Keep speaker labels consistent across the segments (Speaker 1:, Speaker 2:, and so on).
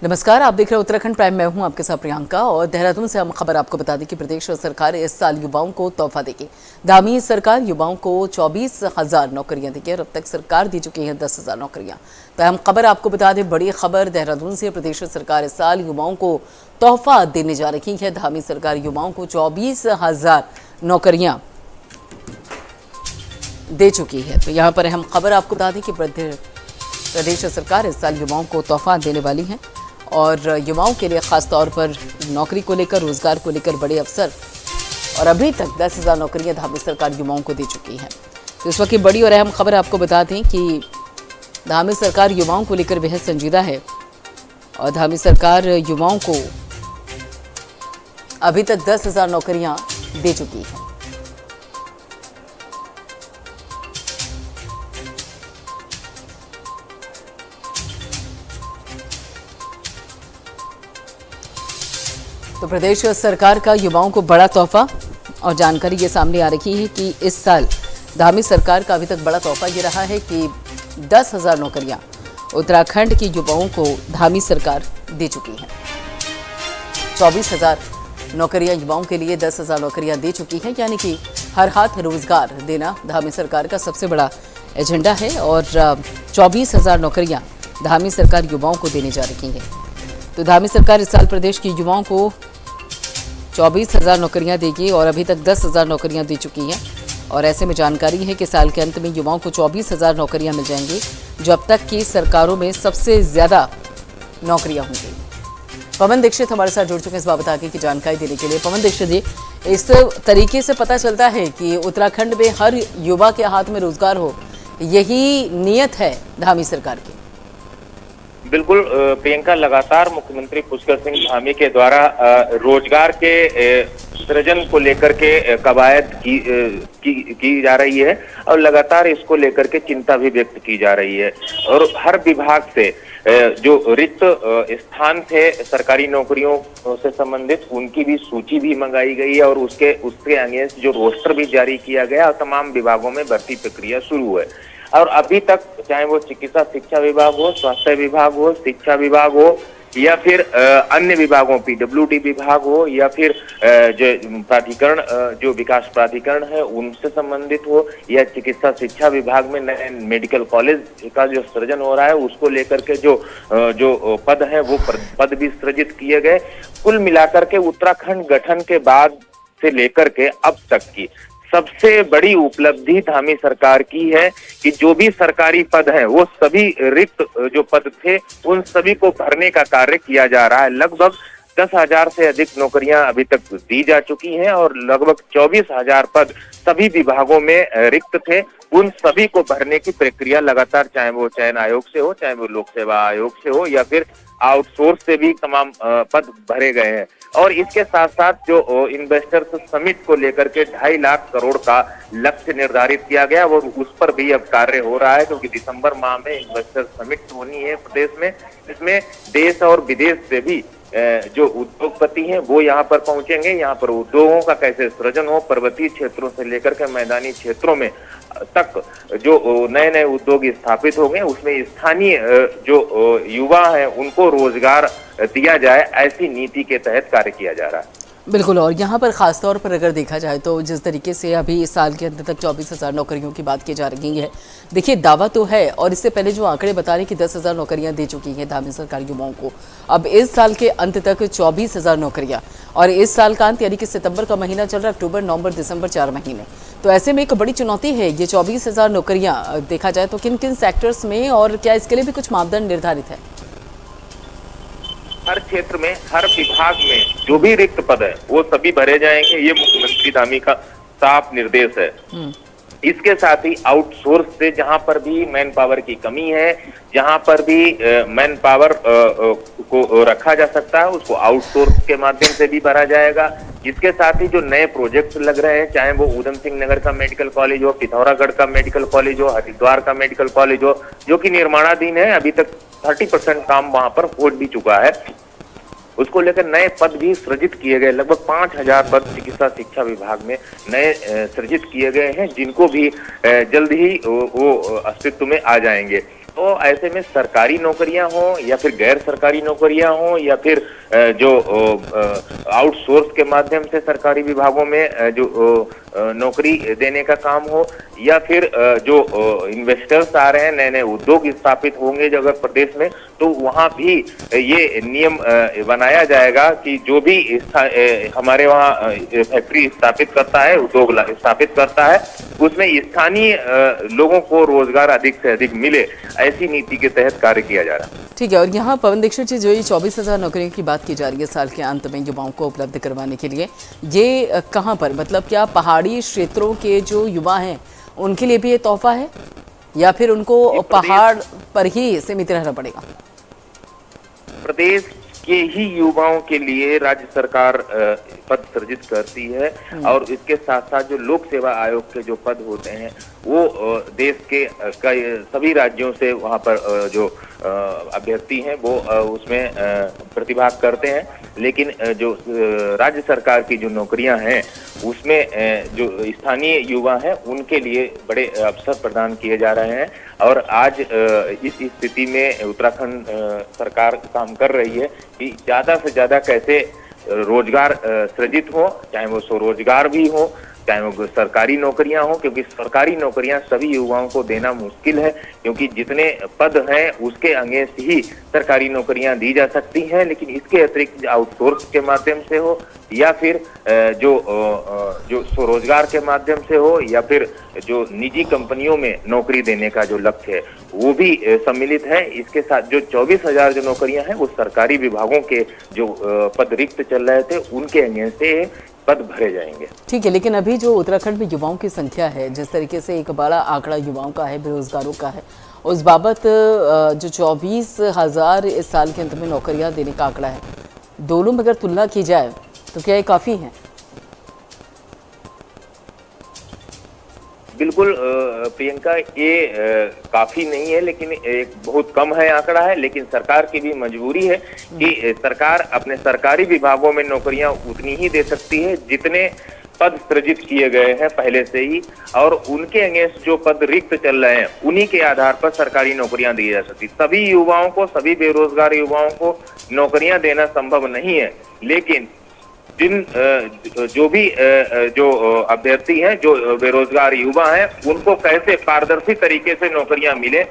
Speaker 1: नमस्कार, आप देख रहे हैं उत्तराखंड प्राइम। मैं हूं आपके साथ प्रियंका और देहरादून से हम खबर आपको बता दें कि प्रदेश सरकार इस साल युवाओं को तोहफा देगी। धामी सरकार युवाओं को 24,000 नौकरियां देगी और अब तक सरकार दे चुकी है 10,000 नौकरियां। तो हम खबर आपको बता दें, बड़ी खबर देहरादून से। प्रदेश सरकार इस साल युवाओं को तोहफा देने जा रही है। धामी सरकार युवाओं को 24,000 नौकरियां दे चुकी है। तो यहाँ पर हम खबर आपको बता दें कि प्रदेश सरकार इस साल युवाओं को तोहफा देने वाली है और युवाओं के लिए खास तौर पर नौकरी को लेकर, रोजगार को लेकर बड़े अवसर। और अभी तक 10,000 नौकरियां धामी सरकार युवाओं को दे चुकी है। तो इस वक्त की बड़ी और अहम खबर आपको बता दें कि धामी सरकार युवाओं को लेकर बेहद संजीदा है और धामी सरकार युवाओं को अभी तक 10,000 नौकरियां दे चुकी है। तो प्रदेश सरकार का युवाओं को बड़ा तोहफा और जानकारी ये सामने आ रही है कि इस साल धामी सरकार का अभी तक बड़ा तोहफा ये रहा है कि 10,000 नौकरियां उत्तराखंड के युवाओं को धामी सरकार दे चुकी है। 24,000 नौकरियां युवाओं के लिए 10,000 नौकरियां दे चुकी है, यानी कि हर हाथ रोजगार देना धामी सरकार का सबसे बड़ा एजेंडा है और 24,000 नौकरियां धामी सरकार युवाओं को देने जा रही है। तो धामी सरकार इस साल प्रदेश के युवाओं को 24,000 नौकरियां देगी और अभी तक 10,000 नौकरियां दे चुकी हैं। और ऐसे में जानकारी है कि साल के अंत में युवाओं को 24,000 नौकरियां मिल जाएंगी, जो अब तक की सरकारों में सबसे ज़्यादा नौकरियां होंगी। पवन दीक्षित हमारे साथ जुड़ चुके हैं इस बाबत आगे की जानकारी देने के लिए। पवन दीक्षित जी, इस तरीके से पता चलता है कि उत्तराखंड में हर युवा के हाथ में रोजगार हो, यही नीयत है धामी सरकार की।
Speaker 2: बिल्कुल प्रियंका, लगातार मुख्यमंत्री पुष्कर सिंह धामी के द्वारा रोजगार के सृजन को लेकर के कवायद की जा रही है और लगातार इसको लेकर के चिंता भी व्यक्त की जा रही है। और हर विभाग से जो रिक्त स्थान थे सरकारी नौकरियों से संबंधित, उनकी भी सूची भी मंगाई गई है और उसके अगेंस्ट जो रोस्टर भी जारी किया गया और तमाम विभागों में भर्ती प्रक्रिया शुरू है। और अभी तक चाहे वो चिकित्सा शिक्षा विभाग हो, स्वास्थ्य विभाग हो, शिक्षा विभाग हो या फिर अन्य विभागों पीडब्ल्यूडी विभाग हो या फिर जो प्राधिकरण, जो विकास प्राधिकरण है उनसे संबंधित हो या चिकित्सा शिक्षा विभाग में नए मेडिकल कॉलेज का जो सृजन हो रहा है उसको लेकर के जो पद है वो पद भी सृजित किए गए। कुल मिलाकर के उत्तराखंड गठन के बाद से लेकर के अब तक की सबसे बड़ी उपलब्धि धामी सरकार की है कि जो भी सरकारी पद हैं वो सभी रिक्त जो पद थे उन सभी को भरने का कार्य किया जा रहा है। लगभग 10,000 से अधिक नौकरियां अभी तक दी जा चुकी हैं और लगभग 24,000 पद सभी विभागों में रिक्त थे। उन सभी को भरने की प्रक्रिया लगातार, चाहे वो चयन आयोग से हो, चाहे वो लोक सेवा आयोग से हो या फिर आउटसोर्स से भी तमाम पद भरे गए हैं। और इसके साथ साथ जो इन्वेस्टर्स समिट को लेकर के 2.5 लाख करोड़ का लक्ष्य निर्धारित किया गया और उस पर भी अब कार्य हो रहा है, क्योंकि दिसंबर माह में इन्वेस्टर समिट होनी है प्रदेश में। इसमें देश और विदेश से भी जो उद्योगपति हैं वो यहाँ पर पहुंचेंगे। यहाँ पर उद्योगों का कैसे सृजन हो, पर्वतीय क्षेत्रों से लेकर के मैदानी क्षेत्रों में तक जो नए नए उद्योग स्थापित होंगे उसमें स्थानीय जो युवा हैं उनको रोजगार दिया जाए, ऐसी नीति के तहत कार्य किया जा रहा है।
Speaker 1: बिल्कुल। और यहाँ पर खास तौर पर अगर देखा जाए तो जिस तरीके से अभी इस साल के अंत तक 24,000 नौकरियों की बात की जा रही है, देखिए दावा तो है और इससे पहले जो आंकड़े बता रहे कि 10,000 नौकरियां दे चुकी हैं धामी सरकार युवाओं को। अब इस साल के अंत तक 24,000 नौकरियां और इस साल का अंत यानी कि सितंबर का महीना चल रहा है, अक्टूबर, नवंबर, दिसंबर 4 महीने। तो ऐसे में एक बड़ी चुनौती है ये 24,000 नौकरियां। देखा जाए तो किन किन सेक्टर्स में और क्या इसके लिए भी कुछ मापदंड निर्धारित है?
Speaker 2: हर क्षेत्र में, हर विभाग में जो भी रिक्त पद है वो सभी भरे जाएंगे, ये मुख्यमंत्री धामी का साफ निर्देश है। इसके साथ ही आउटसोर्स से जहां पर भी मैन पावर की कमी है, जहां पर भी मैन पावर को रखा जा सकता है उसको आउटसोर्स के माध्यम से भी भरा जाएगा। इसके साथ ही जो नए प्रोजेक्ट्स लग रहे हैं, चाहे वो उधम सिंह नगर का मेडिकल कॉलेज हो, पिथौरागढ़ का मेडिकल कॉलेज हो, हरिद्वार का मेडिकल कॉलेज हो, जो कि निर्माणाधीन है, अभी तक 30% काम वहां पर हो भी चुका है, उसको लेकर नए पद भी सृजित किए गए। लगभग 5,000 पद चिकित्सा शिक्षा विभाग में नए सृजित किए गए हैं, जिनको भी जल्द ही वो अस्तित्व में आ जाएंगे। तो ऐसे में सरकारी नौकरियां हो या फिर गैर सरकारी नौकरियां हो या फिर जो आउटसोर्स के माध्यम से सरकारी विभागों में जो नौकरी देने का काम हो या फिर जो इन्वेस्टर्स आ रहे हैं, नए नए उद्योग स्थापित होंगे जो अगर प्रदेश में, तो वहां भी ये नियम बनाया जाएगा कि जो भी हमारे वहाँ फैक्ट्री स्थापित करता है, उद्योग स्थापित करता है, उसमें स्थानीय लोगों को रोजगार अधिक से अधिक मिले, ऐसी नीति के तहत कार्य किया जा रहा है।
Speaker 1: ठीक है। और यहाँ पवन दीक्षित जी, जो ये 24,000 नौकरियों की बात की जा रही है साल के अंत में युवाओं को उपलब्ध करवाने के लिए, ये कहाँ पर, मतलब क्या पहाड़ी क्षेत्रों के जो युवा हैं उनके लिए भी ये तोहफा है या फिर उनको पहाड़ पर ही सीमित रहना पड़ेगा?
Speaker 2: प्रदेश के ही युवाओं के लिए राज्य सरकार पद सृजित करती है और इसके साथ साथ जो लोक सेवा आयोग के जो पद होते हैं वो देश के सभी राज्यों से वहां पर जो अभ्यर्थी हैं वो उसमें प्रतिभाग करते हैं। लेकिन जो राज्य सरकार की जो नौकरियां हैं उसमें जो स्थानीय युवा हैं उनके लिए बड़े अवसर प्रदान किए जा रहे हैं। और आज इस स्थिति में उत्तराखंड सरकार काम कर रही है कि ज्यादा से ज्यादा कैसे रोजगार सृजित हो, चाहे वो स्वरोजगार भी हो, चाहे वो सरकारी नौकरियां हो, क्योंकि सरकारी नौकरियां सभी युवाओं को देना मुश्किल है, क्योंकि जितने पद हैं उसके अगेंस्ट ही सरकारी नौकरियां दी जा सकती हैं। लेकिन इसके अतिरिक्त आउटसोर्स के माध्यम से हो या फिर जो स्वरोजगार के माध्यम से हो या फिर जो निजी कंपनियों में नौकरी देने का जो लक्ष्य है वो भी सम्मिलित है। इसके साथ जो 24,000 जो नौकरियां हैं वो सरकारी विभागों के जो पद रिक्त चल रहे थे उनके अगेंस्ट से पद भरे जाएंगे।
Speaker 1: ठीक है। लेकिन अभी जो उत्तराखंड में युवाओं की संख्या है, जिस तरीके से एक बड़ा आंकड़ा युवाओं का है, बेरोजगारों का है, उस बाबत जो 24,000 इस साल के अंत में नौकरियां देने का आंकड़ा है, दोनों में अगर तुलना की जाए तो क्या ये काफी है?
Speaker 2: बिल्कुल प्रियंका, ये काफी नहीं है, लेकिन एक बहुत कम है आंकड़ा है। लेकिन सरकार की भी मजबूरी है कि सरकार अपने सरकारी विभागों में नौकरियां उतनी ही दे सकती है जितने पद सृजित किए गए हैं पहले से ही, और उनके अगेंस्ट जो पद रिक्त चल रहे हैं उन्हीं के आधार पर सरकारी नौकरियां दी जा सकती। सभी युवाओं को, सभी बेरोजगार युवाओं को नौकरियां देना संभव नहीं है, लेकिन जो भी जो अभ्यर्थी हैं, जो बेरोजगार युवा हैं, उनको कैसे पारदर्शी तरीके से नौकरियां मिले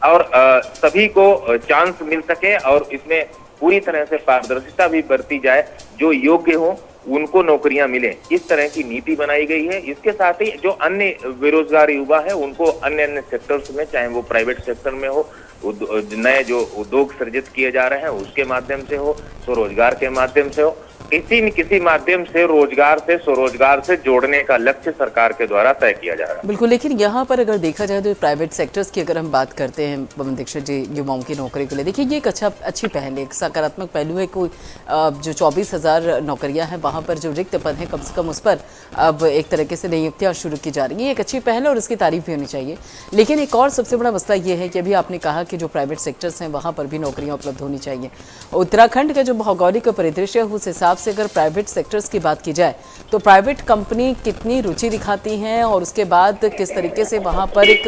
Speaker 2: और सभी को चांस मिल सके और इसमें पूरी तरह से पारदर्शिता भी बरती जाए, जो योग्य हो उनको नौकरियां मिले, इस तरह की नीति बनाई गई है। इसके साथ ही जो अन्य बेरोजगार युवा है उनको अन्य सेक्टर्स में, चाहे वो प्राइवेट सेक्टर में हो, नए जो उद्योग सृजित किए जा रहे हैं उसके माध्यम से हो, स्वरोजगार के माध्यम से हो, किसी न किसी माध्यम से रोजगार से, स्वरोजगार से जोड़ने का लक्ष्य सरकार के द्वारा तय किया जा रहा है।
Speaker 1: बिल्कुल। लेकिन यहाँ पर अगर देखा जाए तो प्राइवेट सेक्टर्स की अगर हम बात करते हैं पवन दीक्षित जी, युवाओं की नौकरी के लिए, देखिए ये एक अच्छी पहल है, एक सकारात्मक पहलू है। कोई जो 24,000 नौकरियां हैं वहाँ पर जो रिक्त पद हैं कम से कम उस पर अब एक तरीके से नियुक्तियाँ शुरू की जा रही हैं। एक अच्छी पहल है और इसकी तारीफ भी होनी चाहिए। लेकिन एक और सबसे बड़ा मसला ये है कि अभी आपने कहा कि जो प्राइवेट सेक्टर्स हैं वहाँ पर भी नौकरियाँ उपलब्ध होनी चाहिए। उत्तराखंड का जो भौगोलिक परिदृश्य है उस हिसाब से अगर प्राइवेट सेक्टर्स की बात की जाए तो प्राइवेट कंपनी कितनी रुचि दिखाती हैं और उसके बाद किस तरीके से वहाँ पर एक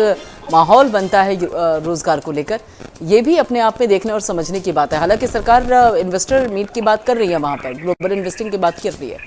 Speaker 1: माहौल बनता है रोजगार को लेकर, ये भी अपने आप में देखने और समझने की बात है। हालांकि सरकार इन्वेस्टर मीट की बात कर रही है, वहाँ पर ग्लोबल इन्वेस्टिंग की बात कर रही है।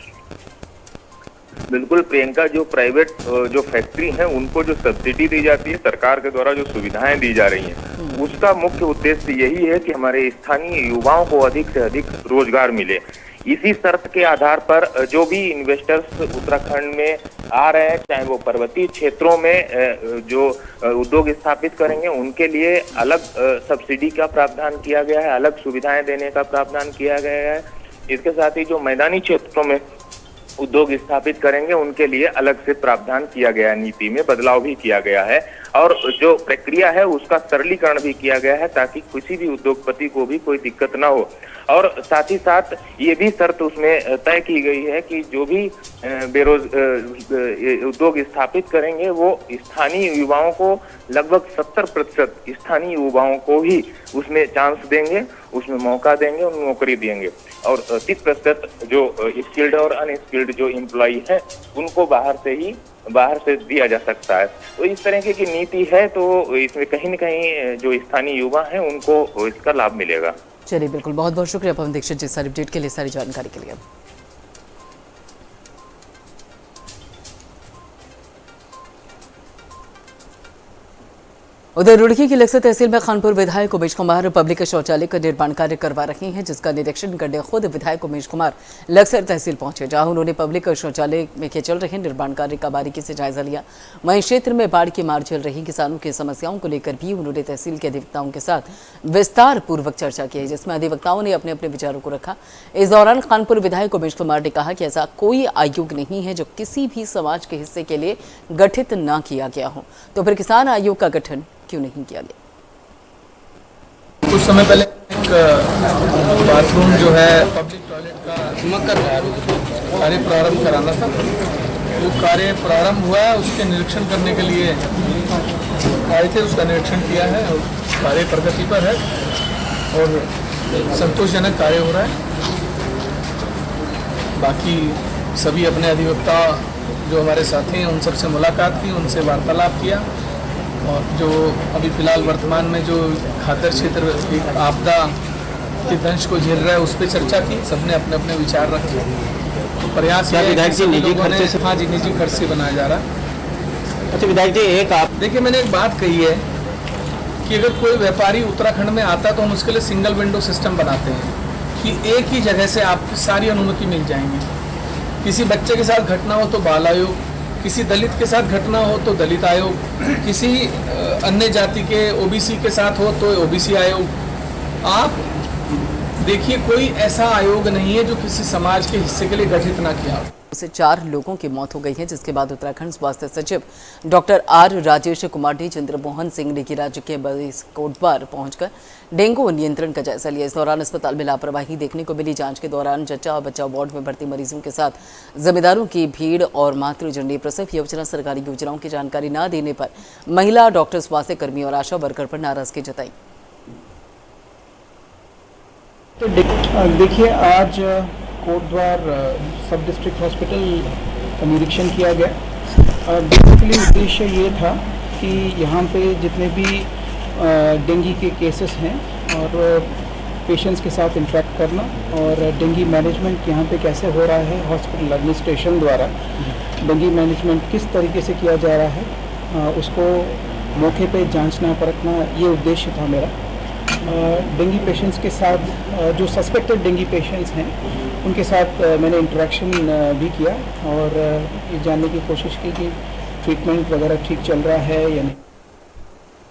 Speaker 2: बिल्कुल प्रियंका, जो प्राइवेट जो फैक्ट्री है उनको जो सब्सिडी दी जाती है, सरकार के द्वारा जो सुविधाएं दी जा रही हैं, उसका मुख्य उद्देश्य यही है कि हमारे स्थानीय युवाओं को अधिक से अधिक रोजगार मिले। इसी शर्त के आधार पर जो भी इन्वेस्टर्स उत्तराखंड में आ रहे हैं, चाहे वो पर्वतीय क्षेत्रों में जो उद्योग स्थापित करेंगे उनके लिए अलग सब्सिडी का प्रावधान किया गया है, अलग सुविधाएं देने का प्रावधान किया गया है। इसके साथ ही जो मैदानी क्षेत्रों में उद्योग स्थापित करेंगे उनके लिए अलग से प्रावधान किया गया है, नीति में बदलाव भी किया गया है और जो प्रक्रिया है उसका सरलीकरण भी किया गया है ताकि किसी भी उद्योगपति को भी कोई दिक्कत ना हो। और साथ ही साथ ये भी शर्त उसमें तय की गई है कि जो भी उद्योग स्थापित करेंगे वो स्थानीय युवाओं को, लगभग 70% स्थानीय युवाओं को ही उसमें चांस देंगे, उसमें मौका देंगे और नौकरी देंगे, और 30% जो स्किल्ड और अनस्किल्ड जो एम्प्लॉई है उनको बाहर से ही बाहर से दिया जा सकता है। तो इस तरीके की नीति है, तो इसमें कहीं न कहीं जो स्थानीय युवा हैं उनको इसका लाभ मिलेगा।
Speaker 1: चलिए, बिल्कुल, बहुत बहुत शुक्रिया पवन दीक्षित जी, सारी अपडेट के लिए, सारी जानकारी के लिए। उधर रुड़की की लक्सर तहसील में खानपुर विधायक उमेश कुमार पब्लिक शौचालय का निर्माण कार्य करवा रहे हैं, जिसका निरीक्षण करने खुद विधायक उमेश कुमार लक्सर तहसील पहुंचे, जहां उन्होंने पब्लिक शौचालय में के चल रहे निर्माण कार्य का बारीकी से जायजा लिया। वहीं क्षेत्र में बाढ़ की मार झेल रही किसानों की समस्याओं को लेकर भी उन्होंने तहसील के अधिवक्ताओं के साथ विस्तार पूर्वक चर्चा की, जिसमें अधिवक्ताओं ने अपने अपने विचारों को रखा। इस दौरान खानपुर विधायक उमेश कुमार ने कहा कि ऐसा कोई आयोग नहीं है जो किसी भी समाज के हिस्से के लिए गठित न किया गया हो, तो फिर किसान आयोग का गठन क्यों नहीं किया गया।
Speaker 3: कुछ समय पहले एक बाथरूम जो है पब्लिक टॉयलेट का कार्य प्रारंभ कराना था। वो कार्य प्रारंभ हुआ है, उसके निरीक्षण करने के लिए आए थे, उसका निरीक्षण किया है और कार्य प्रगति पर है और संतोषजनक कार्य हो रहा है। बाकी सभी अपने अधिवक्ता जो हमारे साथी हैं उन सबसे मुलाकात की, उनसे वार्तालाप किया और जो अभी फिलहाल वर्तमान में जो खातर क्षेत्र एक आपदा के दंश को झेल रहा है उस पर चर्चा की। सबने अपने अपने विचार रखे। तो प्रयास है
Speaker 4: विधायक जी निजी खर्चे से,
Speaker 3: हाँ जी, निजी खर्च से बनाया जा रहा है।
Speaker 4: अच्छा विधायक जी, एक आप
Speaker 3: देखिए, मैंने एक बात कही है कि अगर कोई व्यापारी उत्तराखंड में आता तो हम उसके लिए सिंगल विंडो सिस्टम बनाते हैं कि एक ही जगह से आपकी सारी अनुमति मिल जाएंगी। किसी बच्चे के साथ घटना हो तो बाल आयोग, किसी दलित के साथ घटना हो तो दलित आयोग, किसी अन्य जाति के ओबीसी के साथ हो तो ओबीसी आयोग। आप देखिए, कोई ऐसा आयोग नहीं है जो किसी समाज के हिस्से के लिए गठित ना किया हो।
Speaker 1: से 4 लोगों की मौत हो गई है, जिसके बाद उत्तराखंड स्वास्थ्य सचिव डॉक्टर आर राजेश कुमार ने चंद्रमोहन सिंह ने की राज्य के कोटद्वार पहुंचकर डेंगू नियंत्रण का जायजा लिया। इस दौरान अस्पताल में लापरवाही देखने को मिली। जांच के दौरान जच्चा और बच्चा वार्ड में भर्ती मरीजों के साथ जिम्मेदारों की भीड़ और मातृजननी प्रसव योजना सरकारी योजनाओं की जानकारी न देने पर महिला डॉक्टर, स्वास्थ्य कर्मी और आशा वर्कर पर नाराजगी जताई।
Speaker 5: तो देखिए, आज कोटद्वार सब डिस्ट्रिक्ट हॉस्पिटल का निरीक्षण किया गया। बेसिकली उद्देश्य ये था कि यहाँ पे जितने भी डेंगू के केसेस हैं और पेशेंट्स के साथ इंटरेक्ट करना और डेंगू मैनेजमेंट यहाँ पे कैसे हो रहा है, हॉस्पिटल एडमिनिस्ट्रेशन द्वारा डेंगू मैनेजमेंट किस तरीके से किया जा रहा है, उसको मौके पे जांचना परखना, ये उद्देश्य था मेरा। डेंगू पेशेंट्स के साथ जो सस्पेक्टेड डेंगू पेशेंट्स हैं उनके साथ मैंने इंटरेक्शन भी किया और ये जानने की कोशिश की कि ट्रीटमेंट वगैरह ठीक चल रहा है या नहीं।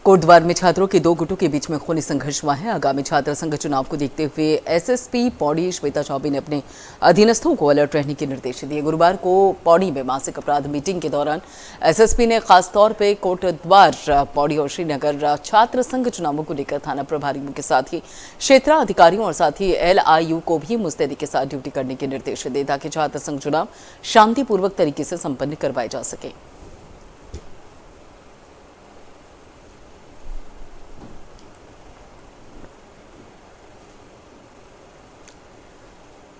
Speaker 1: कोटद्वार में छात्रों के 2 गुटों के बीच में खूनी संघर्ष हुआ है। आगामी छात्र संघ चुनाव को देखते हुए एसएसपी पौड़ी श्वेता चौबे ने अपने अधीनस्थों को अलर्ट रहने के निर्देश दिए। गुरुवार को पौड़ी में मासिक अपराध मीटिंग के दौरान एसएसपी ने खासतौर पर कोटद्वार, पौड़ी और श्रीनगर छात्र संघ चुनावों को लेकर थाना प्रभारियों के साथ ही क्षेत्राधिकारियों और साथ ही LIU को भी मुस्तैदी के साथ ड्यूटी करने के निर्देश दिए ताकि छात्र संघ चुनाव शांतिपूर्वक तरीके से संपन्न करवाए जा सके।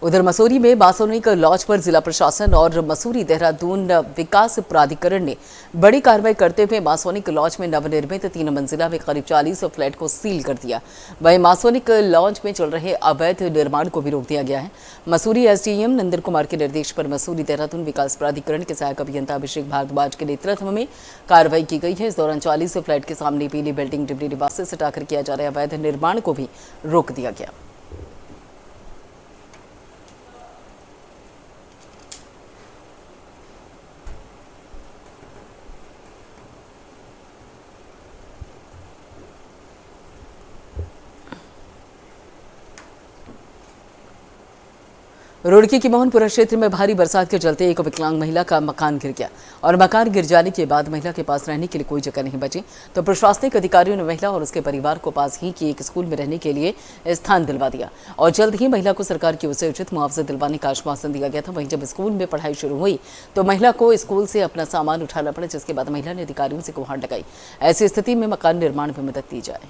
Speaker 1: उधर मसूरी में बासोनिक लॉज पर जिला प्रशासन और मसूरी देहरादून विकास प्राधिकरण ने बड़ी कार्रवाई करते हुए मासोनिक लॉज में नवनिर्मित 3 मंजिला में करीब 40 फ्लैट को सील कर दिया। वहीं मासोनिक लॉज में चल रहे अवैध निर्माण को भी रोक दिया गया है। मसूरी SDM नंदन कुमार के निर्देश पर मसूरी देहरादून विकास प्राधिकरण के सहायक अभियंता अभिषेक भारद्वाज के नेतृत्व में कार्रवाई की गई है। इस दौरान 40 फ्लैट के सामने पीली बिल्डिंग डिबरी निवास से सटाकर किया जा रहे अवैध निर्माण को भी रोक दिया गया। रुड़की की मोहनपुरा क्षेत्र में भारी बरसात के चलते एक विकलांग महिला का मकान गिर गया और मकान गिर जाने के बाद महिला के पास रहने के लिए कोई जगह नहीं बची, तो प्रशासनिक अधिकारियों ने महिला और उसके परिवार को पास ही की एक स्कूल में रहने के लिए स्थान दिलवा दिया और जल्द ही महिला को सरकार की ओर से उचित मुआवजा दिलवाने का आश्वासन दिया गया था। वहीं जब स्कूल में पढ़ाई शुरू हुई तो महिला को स्कूल से अपना सामान उठाना पड़ा, जिसके बाद महिला ने अधिकारियों से गुहार लगाई ऐसी स्थिति में मकान निर्माण में मदद दी जाए।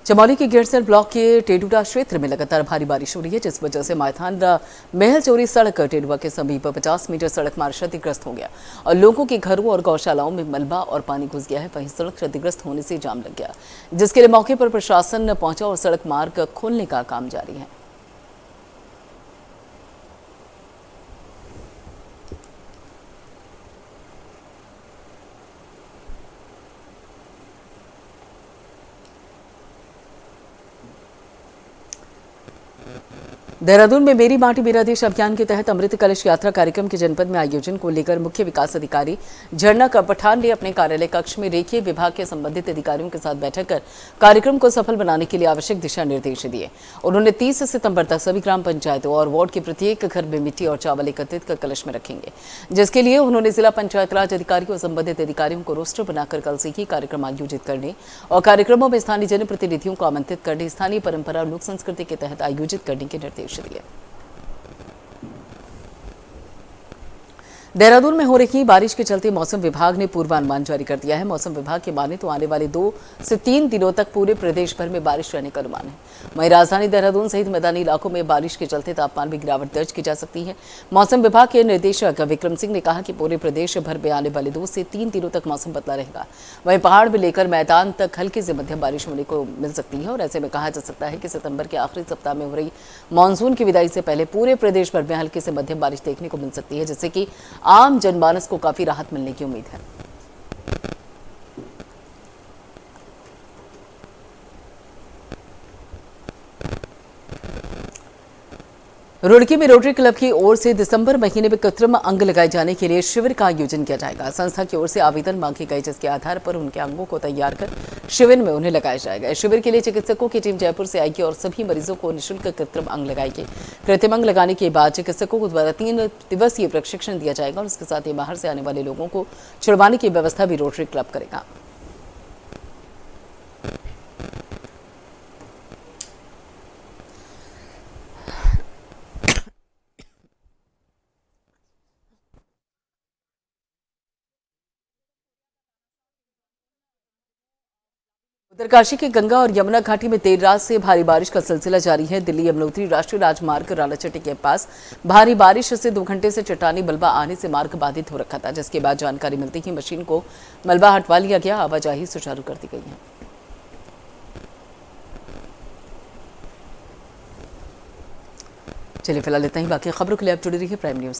Speaker 1: चमोली के गिरसर ब्लॉक के टेडुडा क्षेत्र में लगातार भारी बारिश हो रही है, जिस वजह से मायथान महल चोरी सड़क टेडुआ के समीप 50 मीटर सड़क मार्ग क्षतिग्रस्त हो गया और लोगों के घरों और गौशालाओं में मलबा और पानी घुस गया है। वहीं सड़क क्षतिग्रस्त होने से जाम लग गया, जिसके लिए मौके पर प्रशासन पहुंचा और सड़क मार्ग खोलने का काम जारी है। देहरादून में मेरी माटी मेरा देश अभियान के तहत अमृत कलश यात्रा कार्यक्रम के जनपद में आयोजन को लेकर मुख्य विकास अधिकारी झरना पठान ने अपने कार्यालय कक्ष में रेखीय विभाग के संबंधित अधिकारियों के साथ बैठक कर कार्यक्रम को सफल बनाने के लिए आवश्यक दिशा निर्देश दिए। उन्होंने 30 सितंबर तक सभी ग्राम पंचायतों और वार्ड के प्रत्येक घर में मिट्टी और चावल एकत्रित कर कलश में रखेंगे, जिसके लिए उन्होंने जिला पंचायत राज अधिकारियों और संबंधित अधिकारियों को रोस्टर बनाकर कल से ही कार्यक्रम आयोजित करने और कार्यक्रमों में स्थानीय जनप्रतिनिधियों को आमंत्रित करने, स्थानीय परंपरा और लोक संस्कृति के तहत आयोजित करने के निर्देश दिए। देहरादून में हो रही बारिश के चलते मौसम विभाग ने पूर्वानुमान जारी कर दिया है। मौसम विभाग के माने तो आने वाले 2 से 3 दिनों तक पूरे प्रदेश भर में बारिश रहने का अनुमान है। वहीं राजधानी देहरादून सहित मैदानी इलाकों में बारिश के चलते तापमान में गिरावट दर्ज की जा सकती है। मौसम विभाग के निदेशक विक्रम सिंह ने कहा कि पूरे प्रदेश भर में आने वाले 2 से 3 दिनों तक मौसम बदला रहेगा। वहीं पहाड़ में लेकर मैदान तक हल्की से मध्यम बारिश होने को मिल सकती है और ऐसे में कहा जा सकता है कि सितंबर के आखिरी सप्ताह में हो रही मानसून की विदाई से पहले पूरे प्रदेश भर में हल्की से मध्यम बारिश देखने को मिल सकती है, जिससे कि आम जनमानस को काफी राहत मिलने की उम्मीद है। रुड़की में रोटरी क्लब की ओर से दिसंबर महीने में कृत्रिम अंग लगाए जाने के लिए शिविर का आयोजन किया जाएगा। संस्था की ओर से आवेदन मांगे गए, जिसके आधार पर उनके अंगों को तैयार कर शिविर में उन्हें लगाया जाएगा। इस शिविर के लिए चिकित्सकों की टीम जयपुर से आएगी और सभी मरीजों को निःशुल्क कृत्रिम अंग लगाएगी। कृत्रिम अंग लगाने के बाद चिकित्सकों को द्वारा 3 दिवसीय प्रशिक्षण दिया जाएगा और इसके साथ ही बाहर से आने वाले लोगों को छुड़वाने की व्यवस्था भी रोटरी क्लब करेगा। उत्तरकाशी के गंगा और यमुना घाटी में देर रात से भारी बारिश का सिलसिला जारी है। दिल्ली यमुनोत्री राष्ट्रीय राजमार्ग रालाचट्टी के पास भारी बारिश से 2 घंटे से चट्टानी मलबा आने से मार्ग बाधित हो रखा था, जिसके बाद जानकारी मिलते ही मशीन को मलबा हटवा लिया गया। आवाजाही सुचारू कर दी गई है। चलिए फिलहाल इतना ही, बाकी खबरों के लिए आप जुड़े रहिए प्राइम न्यूज।